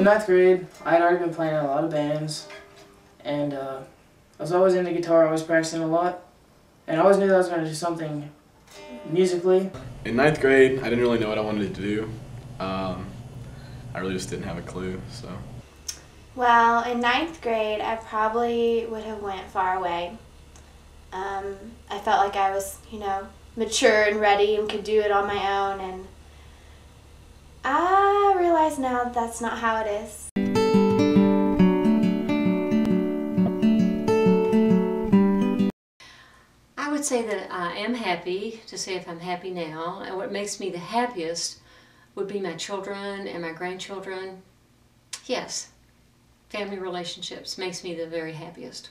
ninth grade, I had already been playing in a lot of bands, and I was always into guitar, always practicing a lot, and I always knew that I was going to do something musically. In ninth grade, I didn't really know what I wanted to do. I really just didn't have a clue, so. Well, in ninth grade, I probably would have went far away. I felt like I was, mature and ready and could do it on my own, and I realize now that that's not how it is. I would say that I am happy, to say if I'm happy now, and what makes me the happiest would be my children and my grandchildren. Yes, family relationships makes me the very happiest.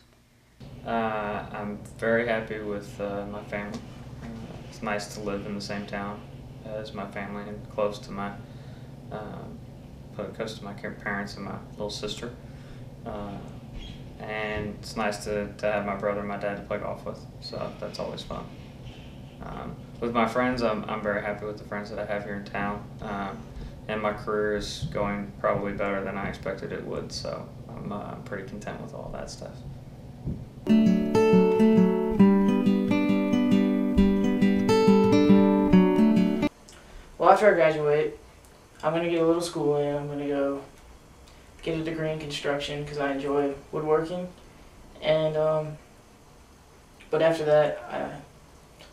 I'm very happy with my family. It's nice to live in the same town as my family and close to my parents and my little sister. And it's nice to have my brother and my dad to play golf with, so that's always fun. With my friends, I'm very happy with the friends that I have here in town, and my career is going probably better than I expected it would, so I'm pretty content with all that stuff. Well, after I graduate, I'm going to get a little schooling. I'm going to go get a degree in construction because I enjoy woodworking. And but after that, I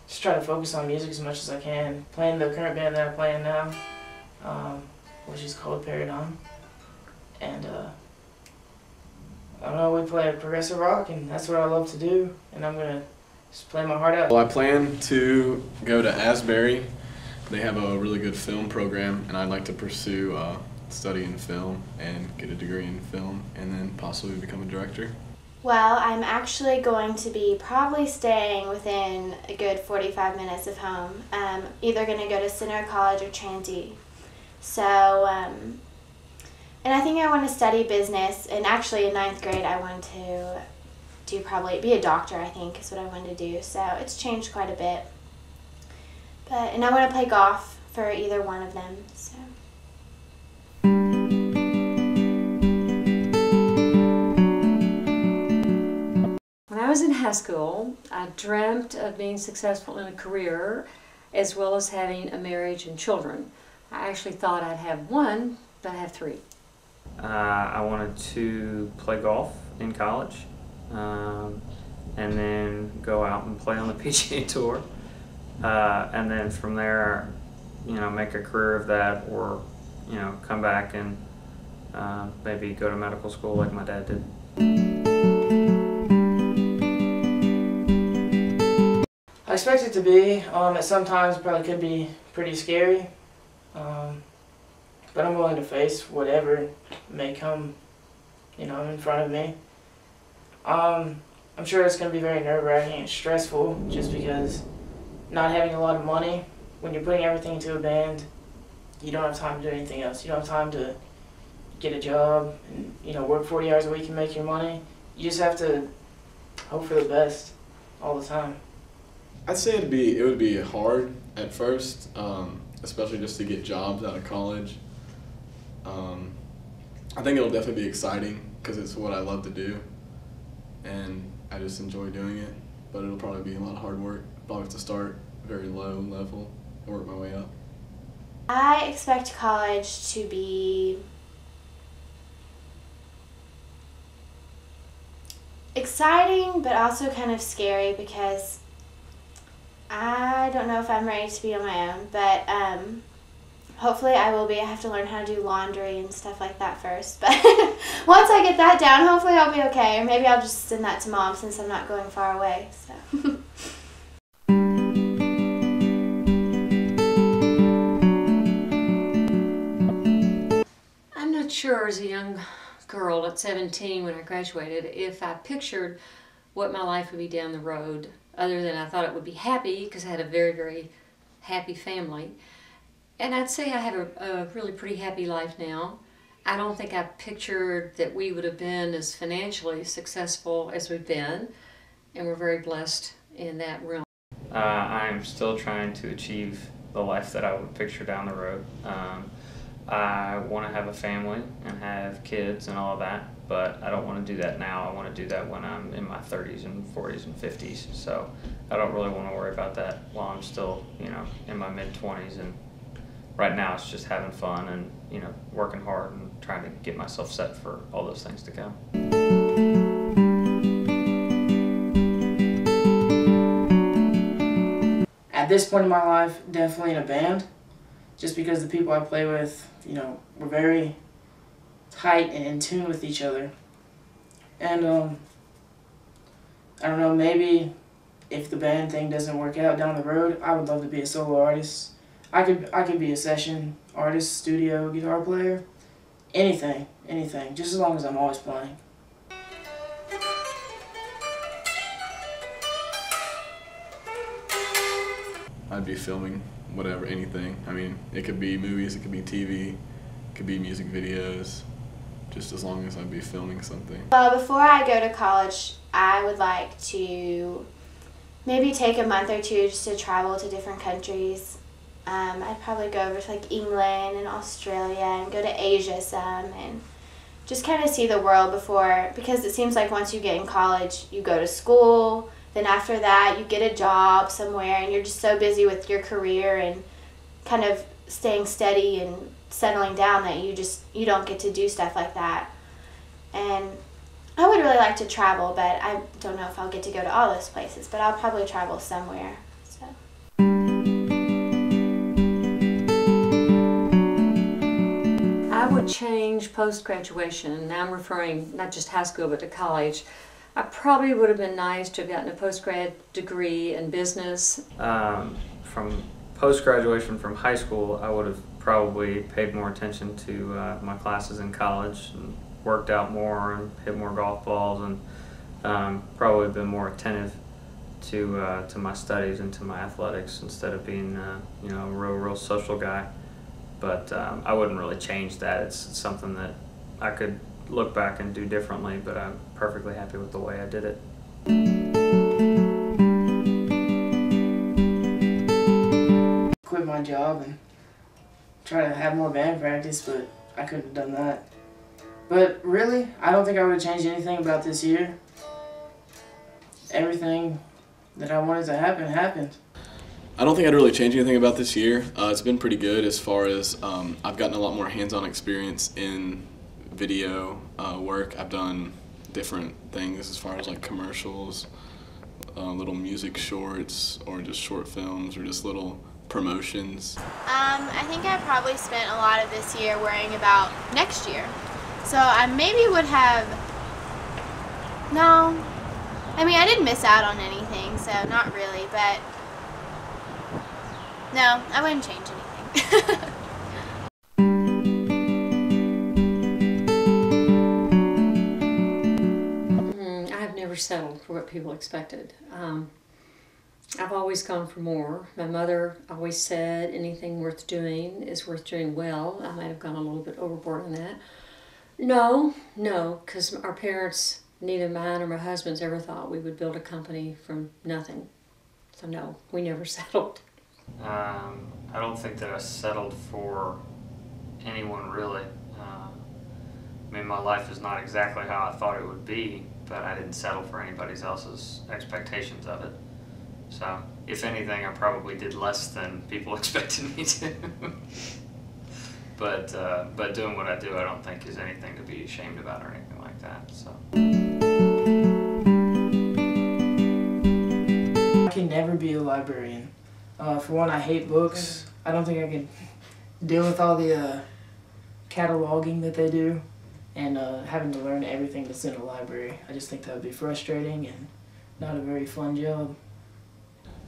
just try to focus on music as much as I can. Playing the current band that I play in now, which is called Paradigm. And I don't know, we play progressive rock, and that's what I love to do. And I'm going to just play my heart out. Well, I plan to go to Asbury. They have a really good film program, and I'd like to pursue studying film and get a degree in film, and then possibly become a director. Well, I'm actually going to be probably staying within a good 45 minutes of home. Either going to go to Center College or Trinity. So, and I think I want to study business, and actually in ninth grade I wanted to be a doctor, I think, is what I wanted to do. So it's changed quite a bit. And I want to play golf for either one of them. So. When I was in high school, I dreamt of being successful in a career as well as having a marriage and children. I actually thought I'd have one, but I have three. I wanted to play golf in college, and then go out and play on the PGA Tour. And then from there, make a career of that, or, come back and maybe go to medical school like my dad did. I expect it to be. At some times it probably could be pretty scary, but I'm willing to face whatever may come, in front of me. I'm sure it's going to be very nerve-wracking and stressful, just because not having a lot of money, when you're putting everything into a band, you don't have time to do anything else. You don't have time to get a job and work 40 hours a week and make your money. You just have to hope for the best all the time. I'd say it would be hard at first, especially just to get jobs out of college. I think it'll definitely be exciting because it's what I love to do, and I just enjoy doing it. But it'll probably be a lot of hard work. Probably have to start very low level and work my way up. I expect college to be exciting, but also kind of scary, because I don't know if I'm ready to be on my own, but hopefully I will be. I have to learn how to do laundry and stuff like that first, but once I get that down, hopefully I'll be okay, or maybe I'll just send that to Mom since I'm not going far away, so. I'm not sure as a young girl at 17 when I graduated if I pictured what my life would be down the road, other than I thought it would be happy because I had a very, very happy family. And I'd say I have a really pretty happy life now. I don't think I pictured that we would have been as financially successful as we've been, and we're very blessed in that realm. I'm still trying to achieve the life that I would picture down the road. I want to have a family and have kids and all of that, but I don't want to do that now. I want to do that when I'm in my 30s and 40s and 50s. So I don't really want to worry about that while I'm still, in my mid-20s. And right now it's just having fun and, working hard and trying to get myself set for all those things to come. At this point in my life, definitely in a band, just because the people I play with, we're very tight and in tune with each other. And I don't know, maybe if the band thing doesn't work out down the road, I would love to be a solo artist. I could be a session artist, studio guitar player, anything, just as long as I'm always playing. I'd be filming whatever, anything. I mean, it could be movies, it could be TV, it could be music videos, just as long as I'd be filming something. Well, before I go to college, I would like to maybe take a month or two just to travel to different countries. I'd probably go over to like England and Australia and go to Asia some and just kind of see the world before, because it seems like once you get in college, you go to school, then after that you get a job somewhere and you're just so busy with your career and kind of staying steady and settling down that you don't get to do stuff like that. And I would really like to travel, but I don't know if I'll get to go to all those places, but I'll probably travel somewhere. So. I would change post-graduation. Now I'm referring not just high school but to college. I probably would have been nice to have gotten a post-grad degree in business. From post-graduation from high school, I would have probably paid more attention to my classes in college and worked out more and hit more golf balls and probably been more attentive to my studies and to my athletics instead of being a real social guy. But I wouldn't really change that. It's something that I could look back and do differently, but I'm perfectly happy with the way I did it. Quit my job and try to have more band practice, but I couldn't have done that. But really, I don't think I would have changed anything about this year. Everything that I wanted to happen happened. I don't think I'd really change anything about this year. It's been pretty good as far as I've gotten a lot more hands-on experience in video work. I've done different things as far as like commercials, little music shorts, or just short films, or just little promotions. I think I probably spent a lot of this year worrying about next year. So I maybe would have, no, I mean I didn't miss out on anything, so not really, but no, I wouldn't change anything. I've never settled for what people expected. I've always gone for more. My mother always said anything worth doing is worth doing well. I might have gone a little bit overboard on that. No, because our parents, neither mine or my husband's, ever thought we would build a company from nothing. So no, we never settled. I don't think that I settled for anyone really. I mean, my life is not exactly how I thought it would be, but I didn't settle for anybody else's expectations of it. So, if anything, I probably did less than people expected me to. But doing what I do, I don't think is anything to be ashamed about or anything like that. So. I can never be a librarian. For one, I hate books. I don't think I can deal with all the cataloging that they do and having to learn everything that's in a library. I just think that would be frustrating and not a very fun job.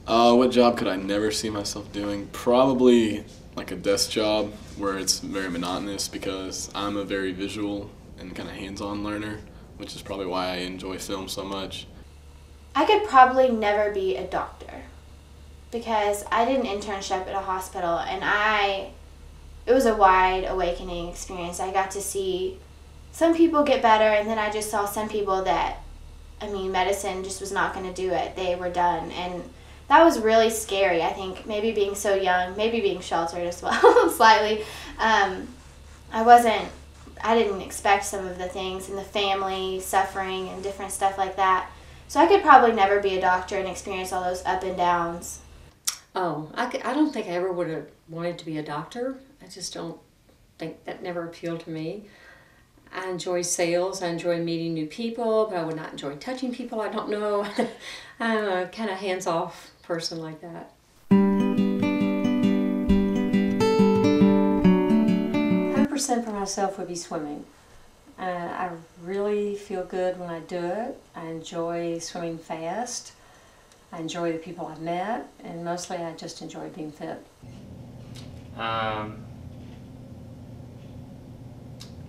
What job could I never see myself doing? Probably like a desk job where it's very monotonous, because I'm a very visual and kind of hands-on learner, which is probably why I enjoy film so much. I could probably never be a doctor because I did an internship at a hospital and it was a wide awakening experience. I got to see some people get better, and then I just saw some people that, I mean, medicine just was not going to do it. They were done, and that was really scary. I think maybe being so young, maybe being sheltered as well, slightly. I didn't expect some of the things and the family suffering and different stuff like that. So I could probably never be a doctor and experience all those up and downs. Oh, I don't think I ever would have wanted to be a doctor. I just don't think that never appealed to me. I enjoy sales. I enjoy meeting new people, but I would not enjoy touching people. I don't know. I'm a kind of hands-off person like that. 100% for myself would be swimming. I really feel good when I do it. I enjoy swimming fast. I enjoy the people I've met, and mostly I just enjoy being fit.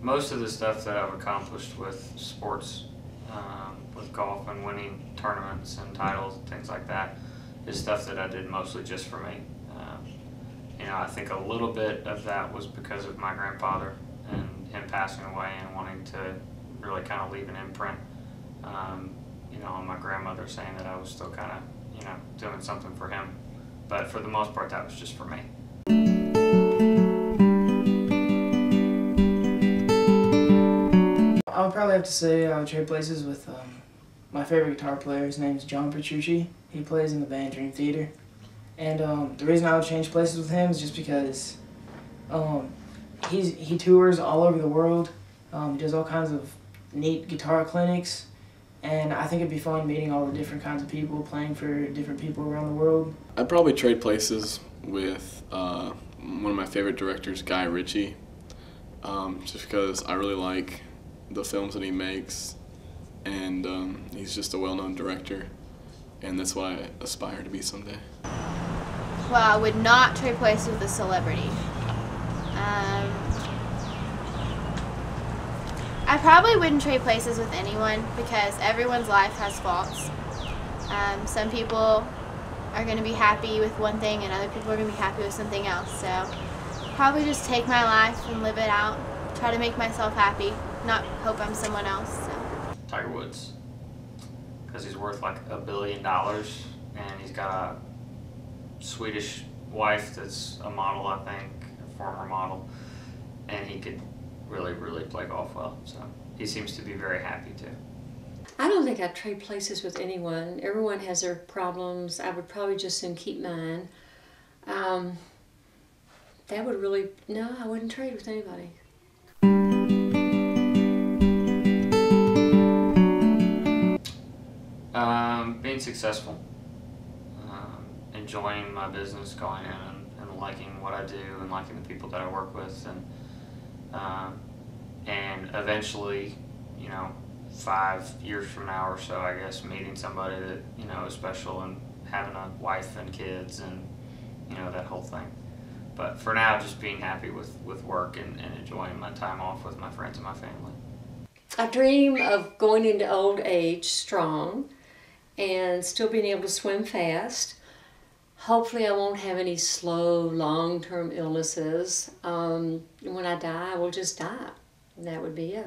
Most of the stuff that I've accomplished with sports, with golf and winning tournaments and titles and things like that, is stuff that I did mostly just for me. You know, I think a little bit of that was because of my grandfather and him passing away and wanting to really kind of leave an imprint, you know, on my grandmother, saying that I was still kind of, you know, doing something for him. But for the most part, that was just for me. I would probably have to say I would trade places with my favorite guitar player. His name is John Petrucci. He plays in the band Dream Theater. And the reason I would change places with him is just because he tours all over the world. He does all kinds of neat guitar clinics. And I think it'd be fun meeting all the different kinds of people, playing for different people around the world. I'd probably trade places with one of my favorite directors, Guy Ritchie, just because I really like the films that he makes, and he's just a well-known director, and that's what I aspire to be someday. Well, I would not trade places with a celebrity. I probably wouldn't trade places with anyone because everyone's life has faults. Some people are going to be happy with one thing and other people are going to be happy with something else. So probably just take my life and live it out. Try to make myself happy, not hope I'm someone else. So. Tiger Woods, because he's worth like $1 billion, and he's got a Swedish wife that's a model, I think, a former model, and he could really, really play golf well. So he seems to be very happy too. I don't think I'd trade places with anyone. Everyone has their problems. I would probably just soon keep mine. That would really, no, I wouldn't trade with anybody. Being successful, enjoying my business, going in and liking what I do and liking the people that I work with, and eventually, you know, 5 years from now or so, I guess, meeting somebody that, you know, is special and having a wife and kids and, you know, that whole thing. But for now, just being happy with work and enjoying my time off with my friends and my family. I dream of going into old age strong and still being able to swim fast. Hopefully I won't have any slow, long-term illnesses. When I die, I will just die. And that would be it.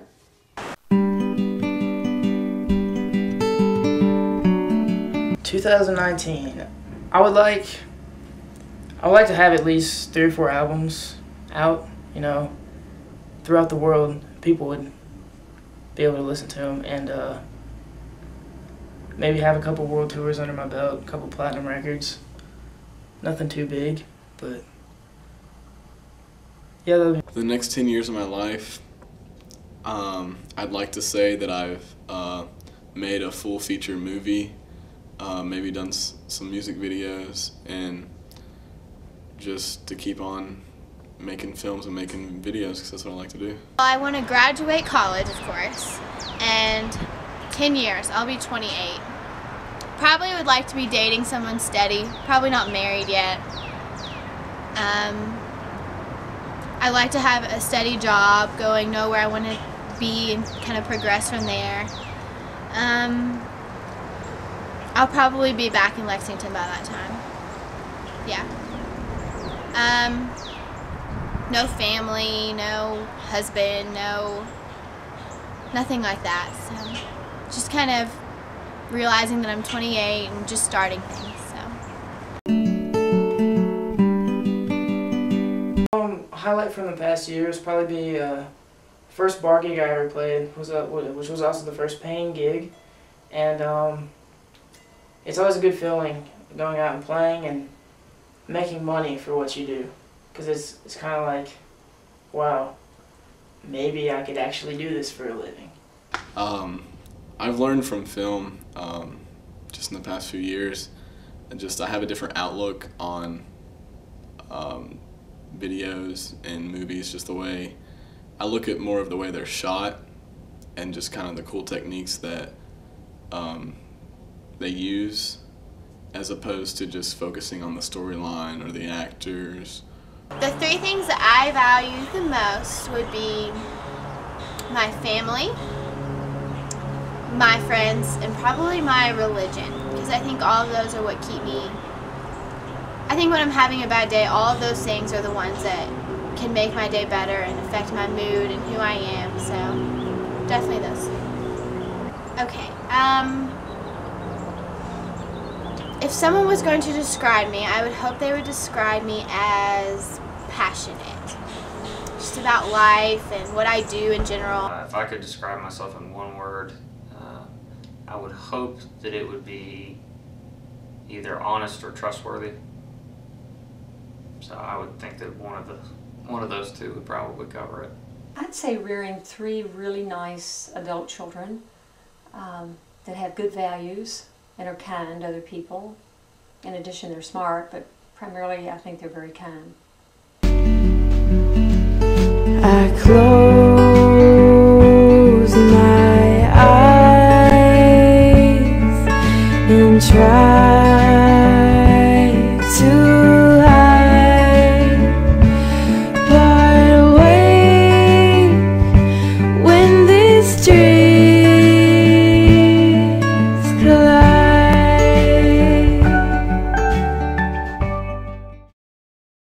2019, I would like to have at least 3 or 4 albums out, you know, throughout the world. People would be able to listen to them, and maybe have a couple world tours under my belt, a couple platinum records. Nothing too big, but yeah, that'll be. The next 10 years of my life, I'd like to say that I've made a full feature movie, maybe done some music videos, and just to keep on making films and making videos, because that's what I like to do. I want to graduate college, of course, and 10 years, I'll be 28. Probably would like to be dating someone steady, probably not married yet. I like to have a steady job, going, know where I want to be and kind of progress from there. I'll probably be back in Lexington by that time. Yeah. No family, no husband, nothing like that. So just kind of realizing that I'm 28 and just starting things. So. highlight from the past year is probably the first bar gig I ever played, which was also the first paying gig. And it's always a good feeling going out and playing and making money for what you do. Because it's kind of like, wow, maybe I could actually do this for a living. I've learned from film just in the past few years, and I have a different outlook on videos and movies, just the way I look at more of the way they're shot and just kind of the cool techniques that they use, as opposed to just focusing on the storyline or the actors. The three things that I value the most would be my family, my friends, and probably my religion, because I think all of those are what keep me. I think when I'm having a bad day, all of those things are the ones that can make my day better and affect my mood and who I am, so definitely those. Okay, if someone was going to describe me, I would hope they would describe me as passionate. Just about life and what I do in general. If I could describe myself in one word, I would hope that it would be either honest or trustworthy. So I would think that one of those two would probably cover it. I'd say rearing 3 really nice adult children that have good values and are kind to other people. In addition, they're smart, but primarily I think they're very kind. I close my eyes and try